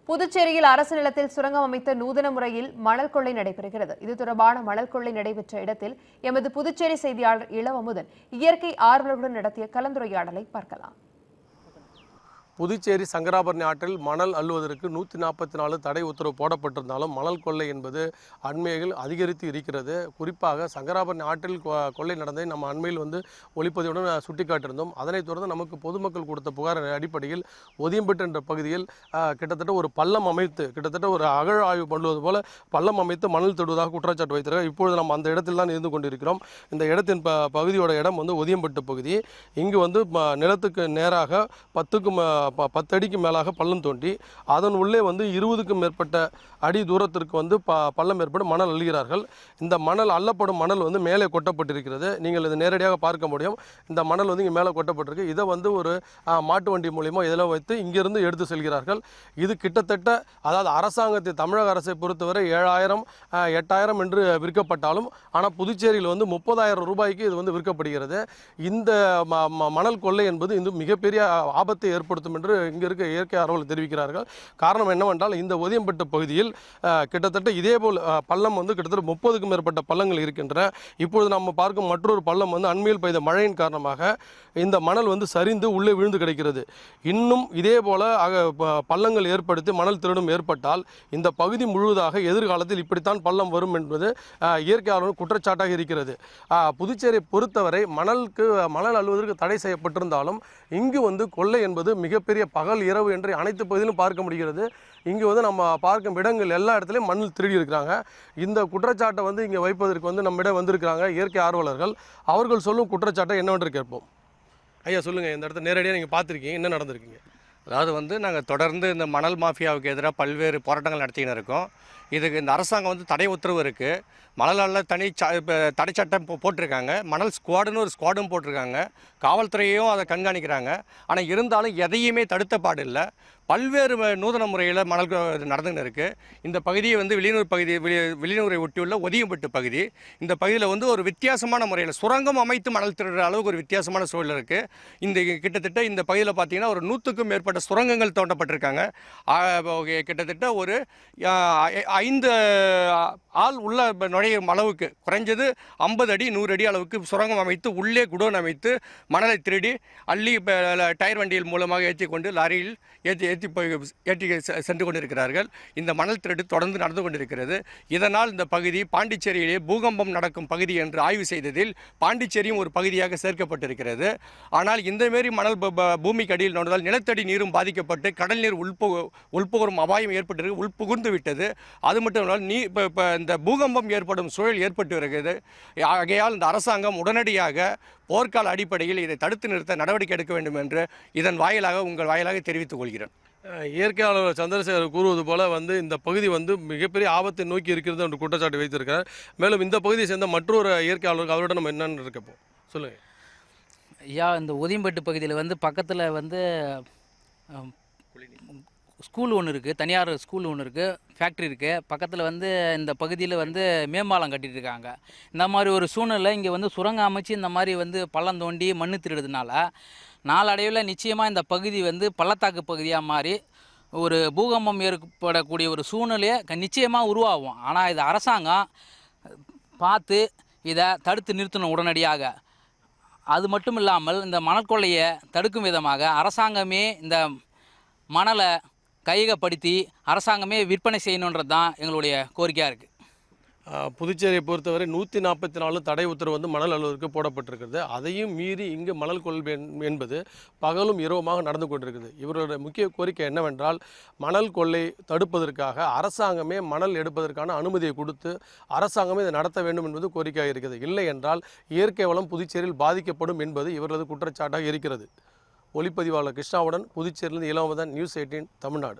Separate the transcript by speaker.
Speaker 1: புதுச்சேரியில் அரசு நிலத்தில் சுரங்கம் அமைத்த நூதன முறையில் மணல் கொள்ளை நடைபெறுகிறது. இது தொடர்பான மணல் கொள்ளை நடைபெற்ற இடத்தில் எமது புதுச்சேரி செய்தியாளர் இளவமுதன் இயற்கை ஆர்வலர்களுடன் நடத்திய கலந்துரையாடலை பார்க்கலாம்.
Speaker 2: புதுச்சேரி சங்கராபரணி ஆற்றில் மணல் அள்ளுவதற்கு 144 தடை உத்தரவு போடப்பட்டிருந்தாலும் மணல் கொள்ளை என்பது அண்மையில் அதிகரித்து இருக்கிறது. குறிப்பாக சங்கராபரணி ஆற்றில் கொள்ளை நடந்ததை நம்ம அண்மையில் ஒளிப்பதிவுடன் சுட்டிக்காட்டியிருந்தோம். அதனைத் தொடர்ந்து நமக்கு பொதுமக்கள் கொடுத்த புகார் அடிப்படையில் ஒதியம்பட்டு என்ற பகுதியில் கிட்டத்தட்ட ஒரு பள்ளம் அமைத்து கிட்டத்தட்ட ஒரு அகழ் ஆய்வு பண்ணுவது போல பள்ளம் அமைத்து மணல் தொடுவதாக குற்றச்சாட்டு வைத்திருக்கிறார். இப்பொழுது நம்ம அந்த இடத்தில் தான் இருந்து கொண்டிருக்கிறோம். இந்த இடத்தின் பகுதியோட இடம் ஒதியம்பட்டு பகுதி. இங்கு நிலத்துக்கு நேராக 10 அடிக்கு மேலாக பள்ளம் தோண்டி அதன் உள்ளே 20க்கும் மேற்பட்ட அடி தூரத்திற்கு பள்ளம் ஏற்பட்டு மணல் அள்ளுகிறார்கள். இந்த மணல் அள்ளப்படும் மணல் மேலே கொட்டப்பட்டிருக்கிறது. நீங்கள் இதை நேரடியாக பார்க்க முடியும். இந்த மணல் இங்கே மேலே கொட்டப்பட்டிருக்கு. இதை ஒரு மாட்டு வண்டி மூலியமாக இதில் வைத்து இங்கிருந்து எடுத்து செல்கிறார்கள். இது கிட்டத்தட்ட அதாவது அரசாங்கத்தை தமிழக அரசை பொறுத்தவரை 7,000 8,000 என்று விற்கப்பட்டாலும் ஆனால் புதுச்சேரியில் 30,000 ரூபாய்க்கு இது விற்கப்படுகிறது. இந்த மணல் கொள்ளை என்பது இந்த மிகப்பெரிய ஆபத்தை ஏற்படுத்தும் என்று இங்கே இருக்க இயற்கை ஆர்வலர்கள் தெரிவிக்கிறார்கள். காரணம் என்னவென்றால் இந்த ஒதியம்பட்டு பகுதியில் கிட்டத்தட்ட இதேபோல் பள்ளம் கிட்டத்தட்ட 30க்கும் மேற்பட்ட பள்ளங்கள் இருக்கின்றன. இப்பொழுது நம்ம பார்க்கும் மற்றொரு பள்ளம் அண்மையில் பெய்த மழையின் காரணமாக இந்த மணல் சரிந்து உள்ளே விழுந்து கிடைக்கிறது. இன்னும் இதே போல பள்ளங்கள் ஏற்படுத்தி மணல் திருடும் ஏற்பட்டால் இந்த பகுதி முழுவதாக எதிர்காலத்தில் இப்படித்தான் பள்ளம் வரும் என்பது இயற்கை ஆர்வலர்கள் குற்றச்சாட்டாக இருக்கிறது. புதுச்சேரியை பொறுத்தவரை மணல் அள்ளுவதற்கு தடை செய்யப்பட்டிருந்தாலும் இங்கு கொள்ளை என்பது மிகப்பெரிய பகல் இரவு என்று அனைத்து பகுதியிலும் பார்க்க முடிகிறது. இங்கு நம்ம பார்க்கும் இடங்கள் எல்லா இடத்துலையும் மணல் திருடி இருக்கிறாங்க. இந்த குற்றச்சாட்டை இங்கே வைப்பதற்கு நம்மிடம் வந்திருக்கிறாங்க இயற்கை ஆர்வலர்கள். அவர்கள் சொல்லும் குற்றச்சாட்டை என்னவென்று கேட்போம். ஐயா சொல்லுங்கள், இந்த இடத்த நேரடியாக நீங்கள் பார்த்துருக்கீங்க, என்ன நடந்திருக்கீங்க?
Speaker 3: அதாவது நாங்கள் தொடர்ந்து இந்த மணல் மாஃபியாவுக்கு எதிராக பல்வேறு போராட்டங்கள் நடத்தின்னு இருக்கோம். இதுக்கு இந்த அரசாங்கம் தடை உத்தரவு இருக்குது. மணலால் தடை சட்டம் போட்டிருக்காங்க. மணல் ஸ்குவாடுன்னு ஒரு ஸ்குவாடும் போட்டிருக்காங்க. காவல்துறையும் அதை கண்காணிக்கிறாங்க. ஆனால் இருந்தாலும் எதையுமே தடுத்த பாடு இல்லை. பல்வேறு நூதன முறையில் மணல் நடந்துன்னு இருக்குது. இந்த பகுதியை வெளியூரை ஒட்டியுள்ள ஒதியம்பட்டு பகுதி. இந்த பகுதியில் ஒரு வித்தியாசமான முறையில் சுரங்கம் அமைத்து மணல் திருடுற அளவுக்கு ஒரு வித்தியாசமான சூழல் இருக்குது. கிட்டத்தட்ட இந்த பகுதியில் பார்த்தீங்கன்னா ஒரு 100க்கும் மேற்பட்ட சுரங்கங்கள் தோண்டப்பட்டிருக்காங்க. கிட்டத்தட்ட ஒரு 5 ஆள் உள்ள நுழையும் அளவுக்கு குறைஞ்சது 50 அடி 100 அடி அளவுக்கு சுரங்கம் அமைத்து உள்ளே குடோன் அமைத்து மணலை திருடி அள்ளி டயர் வண்டியில் மூலமாக ஏற்றி கொண்டு லாரியில் ஏற்றி சென்று கொண்டிருக்கிறார்கள். இந்த மணல் திருடு தொடர்ந்து நடந்து கொண்டிருக்கிறது. இதனால் இந்த பகுதி பாண்டிச்சேரியிலே பூகம்பம் நடக்கும் பகுதி என்று ஆய்வு செய்ததில் பாண்டிச்சேரியும் ஒரு பகுதியாக சேர்க்கப்பட்டிருக்கிறது. ஆனால் இந்தமாரி மணல் பூமிக்கு அடியில் நோண்டதால் நிலத்தடி நீரும் பாதிக்கப்பட்டு கடல் நீர் உள்புகரும் அபாயம் ஏற்பட்டிருக்கு, உள்புகுந்து விட்டது. அது மட்டும் இல்லாமல் இந்த பூகம்பம் ஏற்படும் சூழல் ஏற்பட்டு வருகிறது. ஆகையால் இந்த அரசாங்கம் உடனடியாக போர்க்கால அடிப்படையில் இதை தடுத்து நிறுத்த நடவடிக்கை எடுக்க வேண்டும் என்று இதன் வாயிலாக உங்கள் வாயிலாக தெரிவித்துக் கொள்கிறேன்.
Speaker 2: இயற்கையாளர் சந்திரசேகர் கூறுவது போல இந்த பகுதி மிகப்பெரிய ஆபத்தை நோக்கி இருக்கிறது என்று குற்றச்சாட்டு வைத்திருக்கிறார். மேலும் இந்த பகுதியை சேர்ந்த மற்றொரு இயற்கையாளருக்கு அவரோட நம்ம என்னன்னு இருக்கப்போம் சொல்லுங்கள்.
Speaker 4: ஐயா, இந்த ஒதியம்பட்டு பகுதியில் பக்கத்தில் ஸ்கூல் ஒன்று இருக்குது, தனியார் ஸ்கூல் ஒன்று இருக்குது, ஃபேக்ட்ரி இருக்குது. பக்கத்தில் இந்த பகுதியில் மேம்பாலம் கட்டிகிட்டு இருக்காங்க. இந்த மாதிரி ஒரு சூழ்நிலை இங்கே சுரங்கம் அமைச்சு இந்த மாதிரி பள்ளம் தோண்டி மண்ணு திருடுறதுனால நாளடைவில் நிச்சயமாக இந்த பகுதி பள்ளத்தாக்கு பகுதியாக மாறி ஒரு பூகம்பம் ஏற்படக்கூடிய ஒரு சூழ்நிலையை நிச்சயமாக உருவாகும். ஆனால் இது அரசாங்கம் பார்த்து இதை தடுத்து நிறுத்தணும் உடனடியாக. அது மட்டும் இல்லாமல் இந்த மணல் கொள்ளையை தடுக்கும் விதமாக அரசாங்கமே இந்த மணலை கையகப்படுத்தி அரசாங்கமே விற்பனை செய்யணுன்றது தான் எங்களுடைய கோரிக்கையாக இருக்குது.
Speaker 2: புதுச்சேரியை பொறுத்தவரை 144 தடை உத்தரவு மணல் அள்ளுவதற்கு போடப்பட்டிருக்கிறது. அதையும் மீறி இங்கு மணல் கொள்ளை என்பது பகலும் இரவுமாக நடந்து கொண்டிருக்கிறது. இவர்களுடைய முக்கிய கோரிக்கை என்னவென்றால் மணல் கொள்ளை தடுப்பதற்காக அரசாங்கமே மணல் எடுப்பதற்கான அனுமதியை கொடுத்து அரசாங்கமே இதை நடத்த வேண்டும் என்பது கோரிக்கையாக இருக்கிறது. இல்லை என்றால் இயற்கை வளம் புதுச்சேரியில் பாதிக்கப்படும் என்பது இவர்களது குற்றச்சாட்டாக இருக்கிறது. ஒளிப்பதிவாளர் கிருஷ்ணாவுடன் புதுச்சேரியிலிருந்து இளவமுதன், நியூஸ் 18 தமிழ்நாடு.